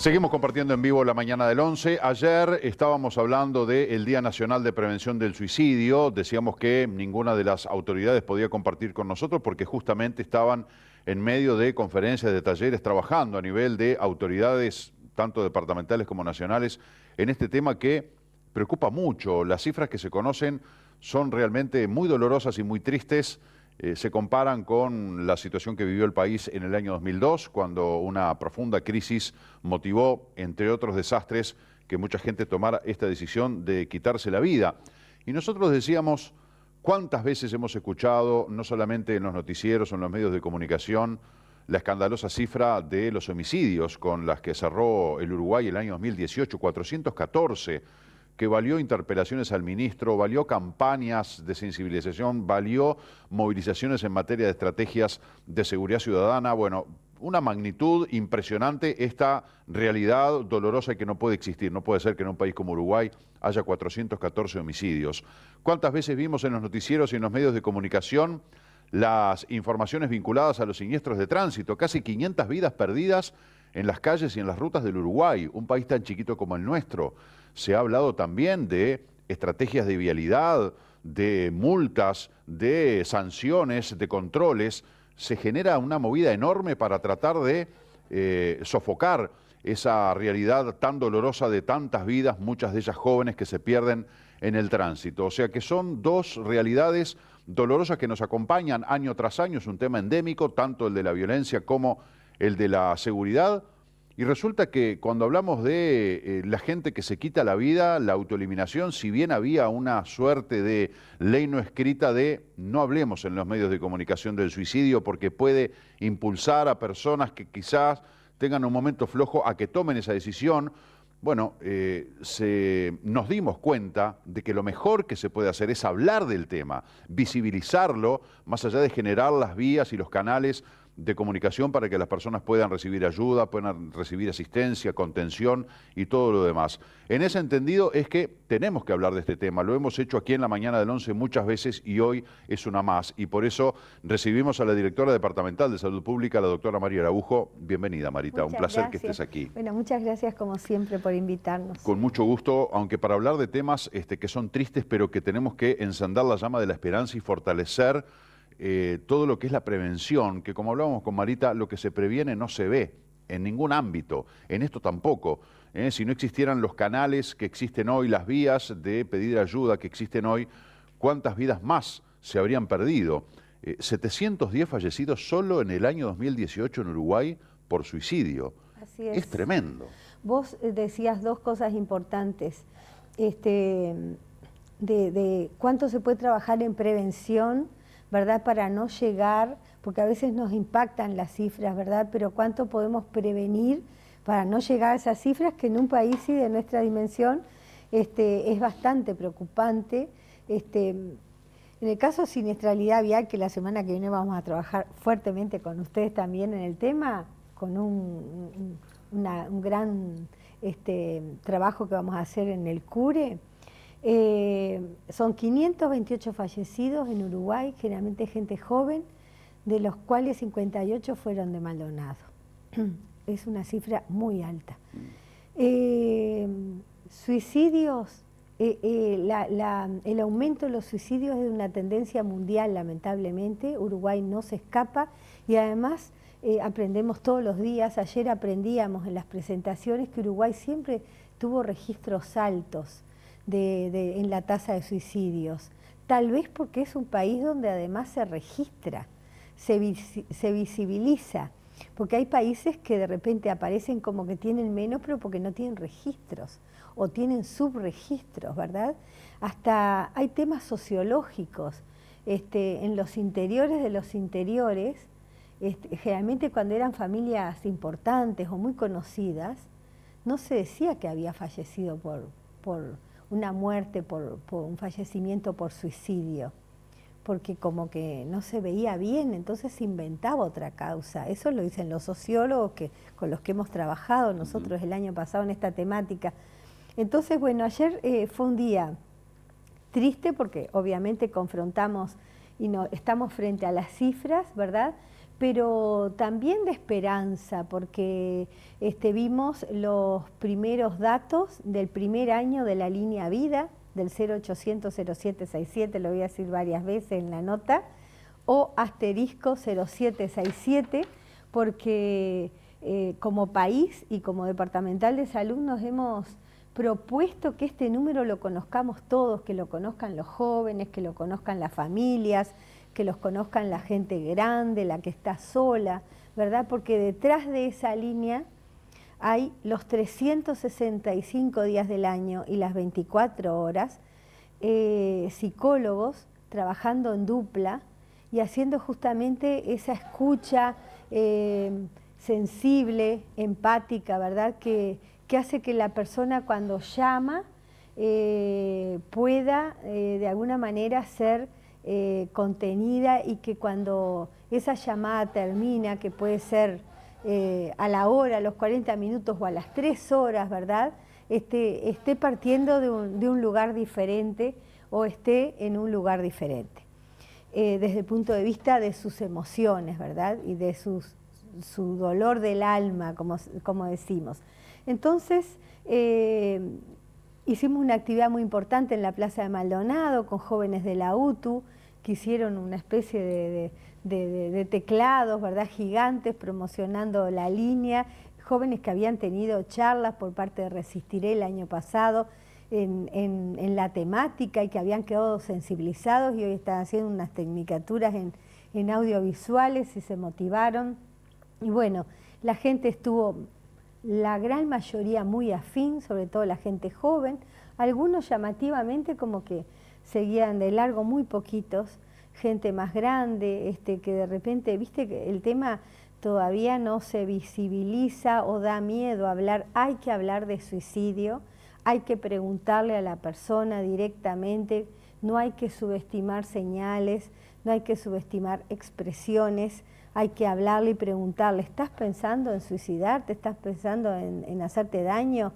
Seguimos compartiendo en vivo la mañana del 11. Ayer estábamos hablando del Día Nacional de Prevención del Suicidio. Decíamos que ninguna de las autoridades podía compartir con nosotros porque justamente estaban en medio de conferencias, de talleres, trabajando a nivel de autoridades, tanto departamentales como nacionales, en este tema que preocupa mucho. Las cifras que se conocen son realmente muy dolorosas y muy tristes. Se comparan con la situación que vivió el país en el año 2002, cuando una profunda crisis motivó, entre otros desastres, que mucha gente tomara esta decisión de quitarse la vida. Y nosotros decíamos, ¿cuántas veces hemos escuchado, no solamente en los noticieros o en los medios de comunicación, la escandalosa cifra de los homicidios con las que cerró el Uruguay el año 2018, 414, que valió interpelaciones al ministro, valió campañas de sensibilización, valió movilizaciones en materia de estrategias de seguridad ciudadana? Bueno, una magnitud impresionante esta realidad dolorosa que no puede existir. No puede ser que en un país como Uruguay haya 414 homicidios. ¿Cuántas veces vimos en los noticieros y en los medios de comunicación las informaciones vinculadas a los siniestros de tránsito? Casi 500 vidas perdidas en las calles y en las rutas del Uruguay, un país tan chiquito como el nuestro. Se ha hablado también de estrategias de vialidad, de multas, de sanciones, de controles. Se genera una movida enorme para tratar de sofocar esa realidad tan dolorosa de tantas vidas, muchas de ellas jóvenes que se pierden en el tránsito. O sea que son dos realidades dolorosas que nos acompañan año tras año. Es un tema endémico, tanto el de la violencia como el de la seguridad. Y resulta que cuando hablamos de la gente que se quita la vida, la autoeliminación, si bien había una suerte de ley no escrita de no hablemos en los medios de comunicación del suicidio porque puede impulsar a personas que quizás tengan un momento flojo a que tomen esa decisión, bueno, nos dimos cuenta de que lo mejor que se puede hacer es hablar del tema, visibilizarlo, más allá de generar las vías y los canales de comunicación para que las personas puedan recibir ayuda, puedan recibir asistencia, contención y todo lo demás. En ese entendido es que tenemos que hablar de este tema. Lo hemos hecho aquí en la mañana del 11 muchas veces y hoy es una más. Y por eso recibimos a la directora departamental de Salud Pública, la doctora María Araujo. Bienvenida, Marita. Muchas un placer gracias. Que estés aquí. Bueno, muchas gracias como siempre por invitarnos. Con mucho gusto, aunque para hablar de temas que son tristes, pero que tenemos que encender la llama de la esperanza y fortalecer todo lo que es la prevención, que como hablábamos con Marita, lo que se previene no se ve en ningún ámbito, en esto tampoco. Si no existieran los canales que existen hoy, las vías de pedir ayuda que existen hoy, ¿cuántas vidas más se habrían perdido? 710 fallecidos solo en el año 2018 en Uruguay por suicidio. Así es. Es tremendo. Vos decías dos cosas importantes, de cuánto se puede trabajar en prevención, ¿verdad? Para no llegar, porque a veces nos impactan las cifras, ¿verdad? Pero cuánto podemos prevenir para no llegar a esas cifras que en un país sí de nuestra dimensión es bastante preocupante. En el caso de siniestralidad vial, que la semana que viene vamos a trabajar fuertemente con ustedes también en el tema, con un gran trabajo que vamos a hacer en el CURE. Son 528 fallecidos en Uruguay, generalmente gente joven, de los cuales 58 fueron de Maldonado. Es una cifra muy alta. Suicidios, el aumento de los suicidios es una tendencia mundial, lamentablemente. Uruguay no se escapa y además aprendemos todos los días. Ayer aprendíamos en las presentaciones que Uruguay siempre tuvo registros altos en la tasa de suicidios, tal vez porque es un país donde además se registra, se visibiliza, porque hay países que de repente aparecen como que tienen menos, pero porque no tienen registros, o tienen subregistros, ¿verdad? Hasta hay temas sociológicos, en los interiores de los interiores, generalmente cuando eran familias importantes o muy conocidas, no se decía que había fallecido por una muerte, por un fallecimiento por suicidio, porque como que no se veía bien, entonces se inventaba otra causa. Eso lo dicen los sociólogos con los que hemos trabajado nosotros el año pasado en esta temática. Entonces, bueno, ayer fue un día triste porque obviamente confrontamos y no, estamos frente a las cifras, ¿verdad? pero también de esperanza, porque vimos los primeros datos del primer año de la línea vida, del 0800 0767, lo voy a decir varias veces en la nota, o asterisco 0767, porque como país y como departamental de salud nos hemos propuesto que este número lo conozcamos todos, que lo conozcan los jóvenes, que lo conozcan las familias, que los conozcan la gente grande, la que está sola, ¿verdad? Porque detrás de esa línea hay los 365 días del año y las 24 horas, psicólogos trabajando en dupla y haciendo justamente esa escucha sensible, empática, ¿verdad? Que hace que la persona cuando llama pueda de alguna manera ser contenida, y que cuando esa llamada termina, que puede ser a la hora, a los 40 minutos o a las 3 horas, ¿verdad? Esté partiendo de un lugar diferente o esté en un lugar diferente. Desde el punto de vista de sus emociones, ¿verdad? Y de su dolor del alma, como decimos. Entonces, hicimos una actividad muy importante en la Plaza de Maldonado con jóvenes de la UTU, que hicieron una especie de teclados, ¿verdad?, gigantes, promocionando la línea, jóvenes que habían tenido charlas por parte de Resistiré el año pasado en la temática y que habían quedado sensibilizados y hoy están haciendo unas tecnicaturas en audiovisuales y se motivaron. Y bueno, la gente estuvo, la gran mayoría muy afín, sobre todo la gente joven, algunos llamativamente como que seguían de largo, muy poquitos, gente más grande, que de repente, viste que el tema todavía no se visibiliza o da miedo hablar. Hay que hablar de suicidio, hay que preguntarle a la persona directamente, no hay que subestimar señales, no hay que subestimar expresiones, hay que hablarle y preguntarle, ¿estás pensando en suicidarte? ¿Estás pensando en hacerte daño?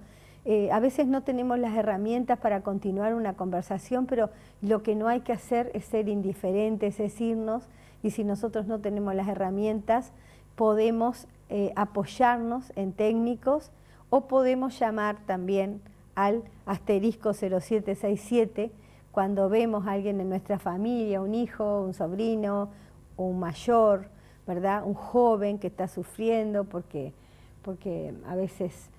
A veces no tenemos las herramientas para continuar una conversación, pero lo que no hay que hacer es ser indiferentes, es irnos, y si nosotros no tenemos las herramientas, podemos apoyarnos en técnicos o podemos llamar también al asterisco 0767 cuando vemos a alguien en nuestra familia, un hijo, un sobrino, un mayor, ¿verdad? Un joven que está sufriendo porque a veces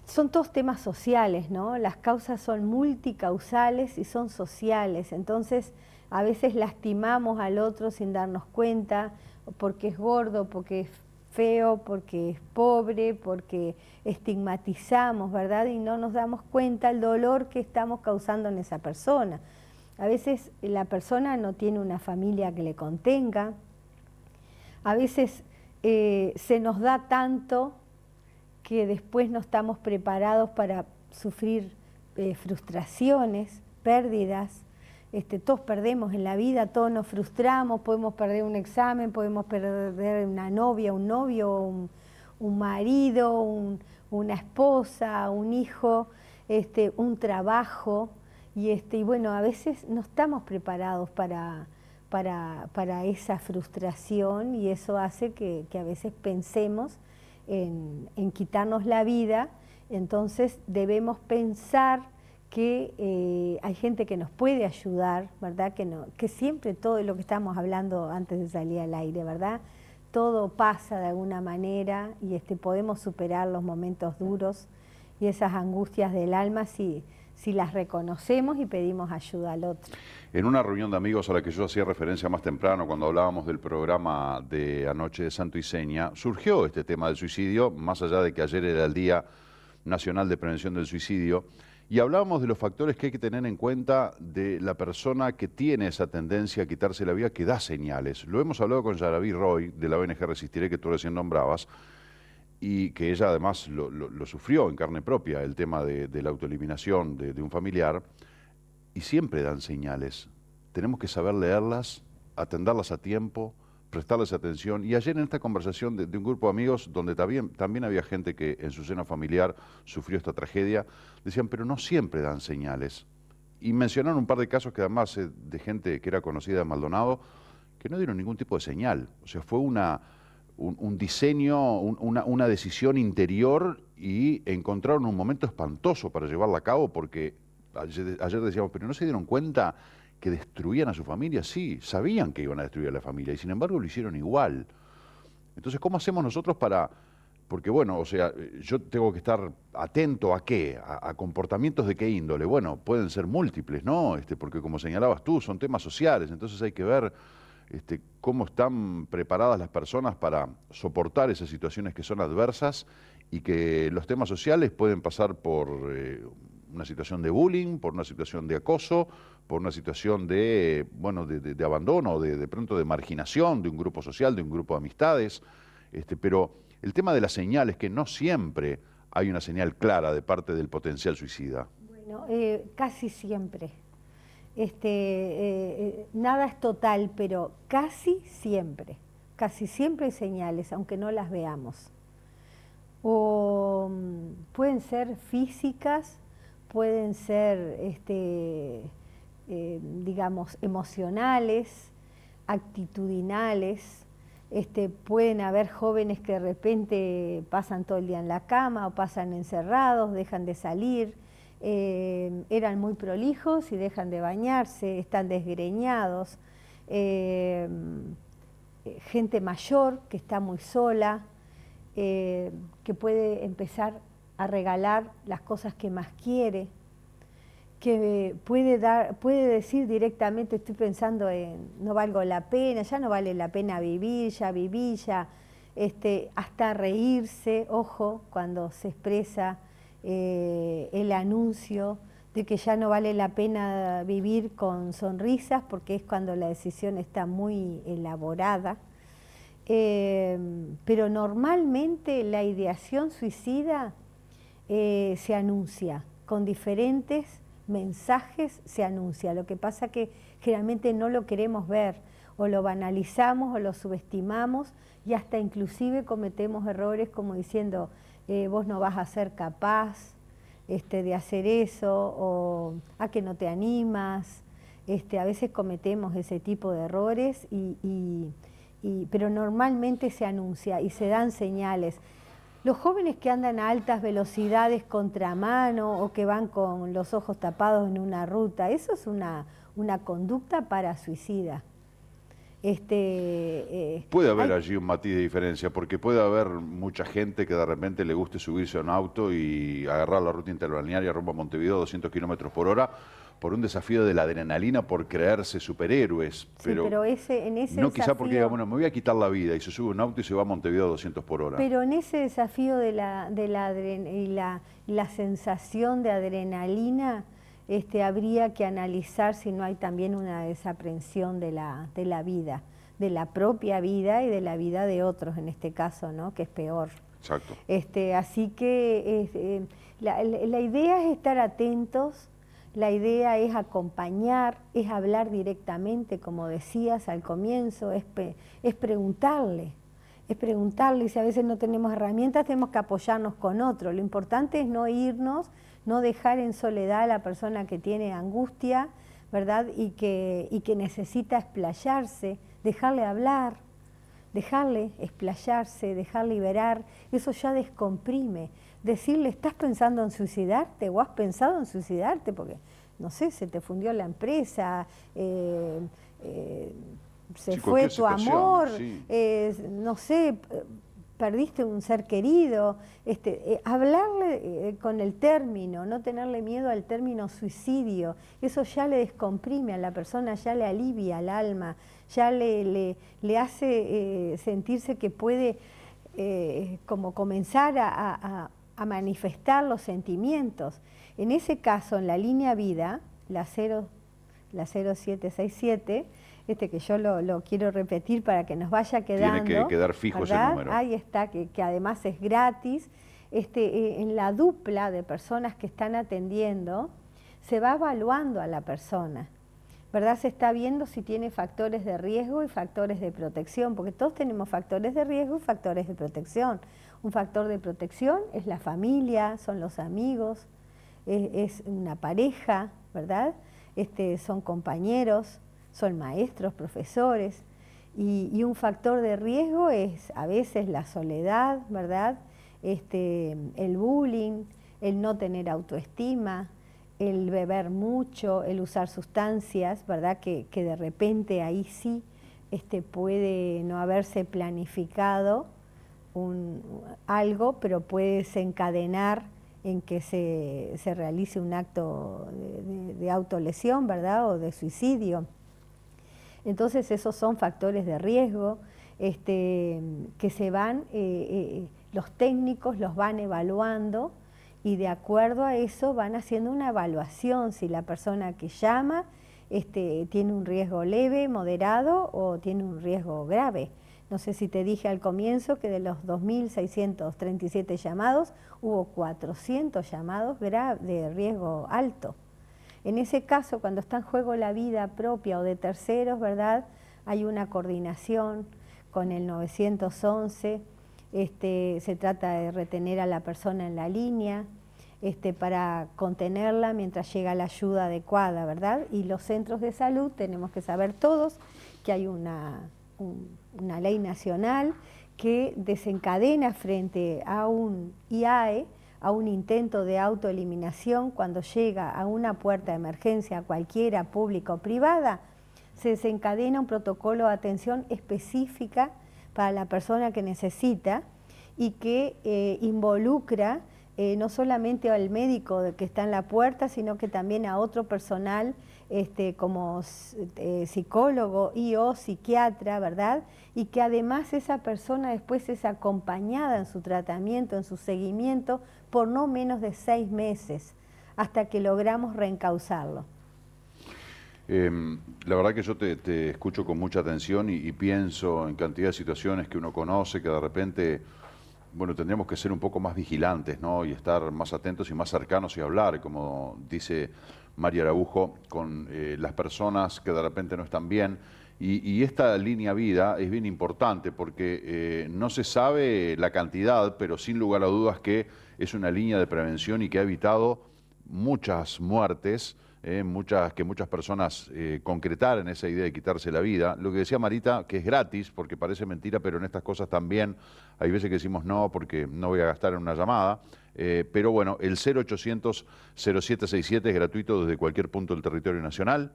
son todos temas sociales, ¿no? Las causas son multicausales y son sociales, entonces a veces lastimamos al otro sin darnos cuenta, porque es gordo, porque es feo, porque es pobre, porque estigmatizamos, ¿verdad? Y no nos damos cuenta el dolor que estamos causando en esa persona. A veces la persona no tiene una familia que le contenga, a veces se nos da tanto que después no estamos preparados para sufrir frustraciones, pérdidas. Todos perdemos en la vida, todos nos frustramos, podemos perder un examen, podemos perder una novia, un novio, un marido, una esposa, un hijo, un trabajo, y bueno, a veces no estamos preparados para esa frustración, y eso hace que a veces pensemos en quitarnos la vida. Entonces debemos pensar que hay gente que nos puede ayudar, ¿verdad? Que siempre todo lo que estamos hablando antes de salir al aire, ¿verdad? Todo pasa de alguna manera y podemos superar los momentos duros y esas angustias del alma si las reconocemos y pedimos ayuda al otro. En una reunión de amigos a la que yo hacía referencia más temprano, cuando hablábamos del programa de anoche de Santo y Seña, surgió este tema del suicidio, más allá de que ayer era el Día Nacional de Prevención del Suicidio, y hablábamos de los factores que hay que tener en cuenta de la persona que tiene esa tendencia a quitarse la vida, que da señales. Lo hemos hablado con Yaraví Roy, de la ONG Resistiré, que tú recién nombrabas, y que ella además lo sufrió en carne propia, el tema de la autoeliminación de un familiar, y siempre dan señales. Tenemos que saber leerlas, atenderlas a tiempo, prestarles atención. Y ayer en esta conversación de un grupo de amigos, donde también había gente que en su seno familiar sufrió esta tragedia, decían, pero no siempre dan señales. Y mencionaron un par de casos que además de gente que era conocida de Maldonado, que no dieron ningún tipo de señal. O sea, fue un diseño, una decisión interior, y encontraron un momento espantoso para llevarla a cabo, porque ayer decíamos, pero ¿no se dieron cuenta que destruían a su familia? Sí, sabían que iban a destruir a la familia y sin embargo lo hicieron igual. Entonces, ¿cómo hacemos nosotros para...? Porque bueno, o sea, yo tengo que estar atento ¿a qué? A comportamientos de qué índole. Bueno, pueden ser múltiples, ¿no? Porque como señalabas tú, son temas sociales, entonces hay que ver cómo están preparadas las personas para soportar esas situaciones que son adversas, y que los temas sociales pueden pasar por una situación de bullying, por una situación de acoso, por una situación de, bueno, de abandono, de pronto de marginación de un grupo social, de un grupo de amistades, pero el tema de las señales, que no siempre hay una señal clara de parte del potencial suicida. Bueno, casi siempre. Nada es total, pero casi siempre hay señales, aunque no las veamos. O pueden ser físicas, pueden ser, digamos, emocionales, actitudinales. Pueden haber jóvenes que de repente pasan todo el día en la cama o pasan encerrados, dejan de salir, eran muy prolijos y dejan de bañarse, están desgreñados, gente mayor que está muy sola, que puede empezar a regalar las cosas que más quiere, que puede decir directamente, estoy pensando en no valgo la pena, ya no vale la pena vivir, ya viví, ya, hasta reírse, ojo, cuando se expresa el anuncio de que ya no vale la pena vivir con sonrisas, porque es cuando la decisión está muy elaborada. Pero normalmente la ideación suicida se anuncia con diferentes mensajes, se anuncia. Lo que pasa que generalmente no lo queremos ver, o lo banalizamos o lo subestimamos, y hasta inclusive cometemos errores como diciendo vos no vas a ser capaz de hacer eso, o a que no te animas. A veces cometemos ese tipo de errores, pero normalmente se anuncia y se dan señales. Los jóvenes que andan a altas velocidades contramano o que van con los ojos tapados en una ruta, eso es una conducta para suicida. Puede haber allí un matiz de diferencia, porque puede haber mucha gente que de repente le guste subirse a un auto y agarrar la ruta interbalnearia rumbo a Montevideo a 200 kilómetros por hora por un desafío de la adrenalina, por creerse superhéroes. Pero, sí, pero en ese no desafío, quizá porque diga, bueno, me voy a quitar la vida, y se sube a un auto y se va a Montevideo a 200 por hora. Pero en ese desafío de la sensación de adrenalina, habría que analizar si no hay también una desaprensión de la vida, de la propia vida y de la vida de otros, en este caso, ¿no? Que es peor. Exacto. Así que la idea es estar atentos, la idea es acompañar, es hablar directamente, como decías al comienzo, es preguntarle. Es preguntarle, y si a veces no tenemos herramientas, tenemos que apoyarnos con otro. Lo importante es no irnos, no dejar en soledad a la persona que tiene angustia, ¿verdad? Y que necesita explayarse, dejarle hablar, dejarle explayarse, dejar liberar. Eso ya descomprime. Decirle, ¿estás pensando en suicidarte o has pensado en suicidarte? Porque, no sé, se te fundió la empresa, se fue tu amor, sí. No sé, perdiste un ser querido. Hablarle con el término, no tenerle miedo al término suicidio, eso ya le descomprime a la persona, ya le alivia al alma, ya le hace sentirse que puede como comenzar a manifestar los sentimientos. En ese caso, en la línea vida, la 0767, que yo lo quiero repetir para que nos vaya quedando. Tiene que quedar fijo, ¿verdad? Ese número. Ahí está, que además es gratis. En la dupla de personas que están atendiendo, se va evaluando a la persona, ¿verdad? Se está viendo si tiene factores de riesgo y factores de protección, porque todos tenemos factores de riesgo y factores de protección. Un factor de protección es la familia, son los amigos, es una pareja, ¿verdad? Son compañeros, son maestros, profesores. Y un factor de riesgo es a veces la soledad, ¿verdad? El bullying, el no tener autoestima, el beber mucho, el usar sustancias, ¿verdad? Que de repente ahí sí puede no haberse planificado algo, pero puede desencadenar en que se realice un acto de autolesión, ¿verdad? O de suicidio. Entonces esos son factores de riesgo que se van, los técnicos los van evaluando y de acuerdo a eso van haciendo una evaluación si la persona que llama tiene un riesgo leve, moderado o tiene un riesgo grave. No sé si te dije al comienzo que de los 2.637 llamados hubo 400 llamados de riesgo alto. En ese caso, cuando está en juego la vida propia o de terceros, ¿verdad? Hay una coordinación con el 911, se trata de retener a la persona en la línea, para contenerla mientras llega la ayuda adecuada, ¿verdad? Y los centros de salud tenemos que saber todos que hay una ley nacional que desencadena frente a un IAE, a un intento de autoeliminación, cuando llega a una puerta de emergencia cualquiera, pública o privada, se desencadena un protocolo de atención específica para la persona que necesita y que involucra no solamente al médico que está en la puerta, sino que también a otro personal como psicólogo y o psiquiatra, ¿verdad? Y que además esa persona después es acompañada en su tratamiento, en su seguimiento, por no menos de 6 meses, hasta que logramos reencauzarlo. La verdad que yo te escucho con mucha atención y pienso en cantidad de situaciones que uno conoce, que de repente, bueno, tendríamos que ser un poco más vigilantes, ¿no? Y estar más atentos y más cercanos y hablar, como dice María Araujo, con las personas que de repente no están bien. Y esta línea vida es bien importante porque no se sabe la cantidad, pero sin lugar a dudas que es una línea de prevención y que ha evitado muchas muertes, que muchas personas concretaran esa idea de quitarse la vida. Lo que decía Marita, que es gratis, porque parece mentira, pero en estas cosas también hay veces que decimos no, porque no voy a gastar en una llamada. Pero bueno, el 0800-0767 es gratuito desde cualquier punto del territorio nacional.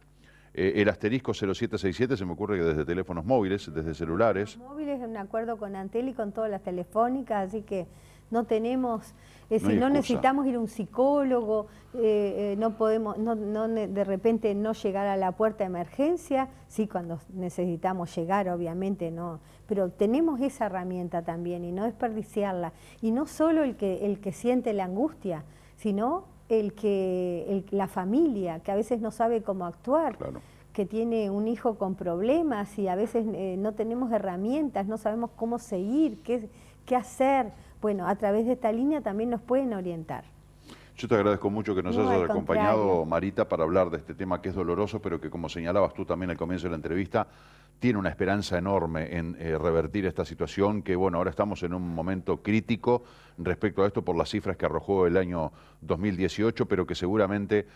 El asterisco 0767 se me ocurre que desde teléfonos móviles, desde celulares. Móviles en acuerdo con Antel y con todas las telefónicas, así que no tenemos, No si no necesitamos ir a un psicólogo, no podemos, de repente no llegar a la puerta de emergencia, sí cuando necesitamos llegar, obviamente no, pero tenemos esa herramienta también y no desperdiciarla. Y no solo el que siente la angustia, sino la familia, que a veces no sabe cómo actuar. Claro. Que tiene un hijo con problemas y a veces no tenemos herramientas, no sabemos cómo seguir, qué hacer. Bueno, a través de esta línea también nos pueden orientar. Yo te agradezco mucho que nos hayas acompañado, Marita, para hablar de este tema que es doloroso, pero que, como señalabas tú también al comienzo de la entrevista, tiene una esperanza enorme en revertir esta situación, que bueno, ahora estamos en un momento crítico respecto a esto por las cifras que arrojó el año 2018, pero que seguramente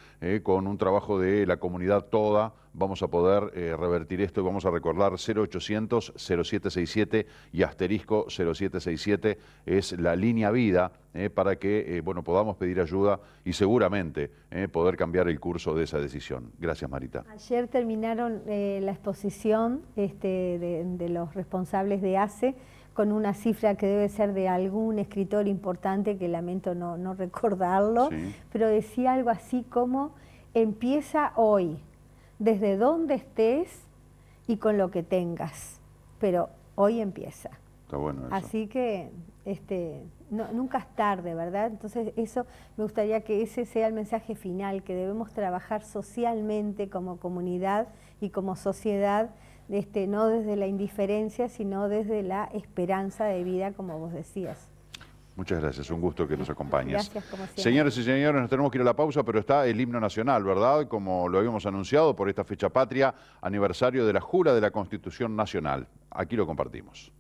con un trabajo de la comunidad toda vamos a poder revertir esto y vamos a recordar 0800-0767 y asterisco 0767 es la línea vida para que bueno, podamos pedir ayuda y seguramente poder cambiar el curso de esa decisión. Gracias, Marita. Ayer terminaron la exposición de los responsables de ACE con una cifra que debe ser de algún escritor importante, que lamento no recordarlo, sí. Pero decía algo así como, empieza hoy, desde donde estés y con lo que tengas, pero hoy empieza. Está bueno eso. Así que nunca es tarde, ¿verdad? Entonces eso me gustaría que ese sea el mensaje final, que debemos trabajar socialmente como comunidad y como sociedad, no desde la indiferencia, sino desde la esperanza de vida, como vos decías. Muchas gracias, un gusto que nos acompañes. Gracias, como siempre. Señores y señores, nos tenemos que ir a la pausa, pero está el himno nacional, ¿verdad? Como lo habíamos anunciado por esta fecha patria, aniversario de la jura de la Constitución Nacional. Aquí lo compartimos.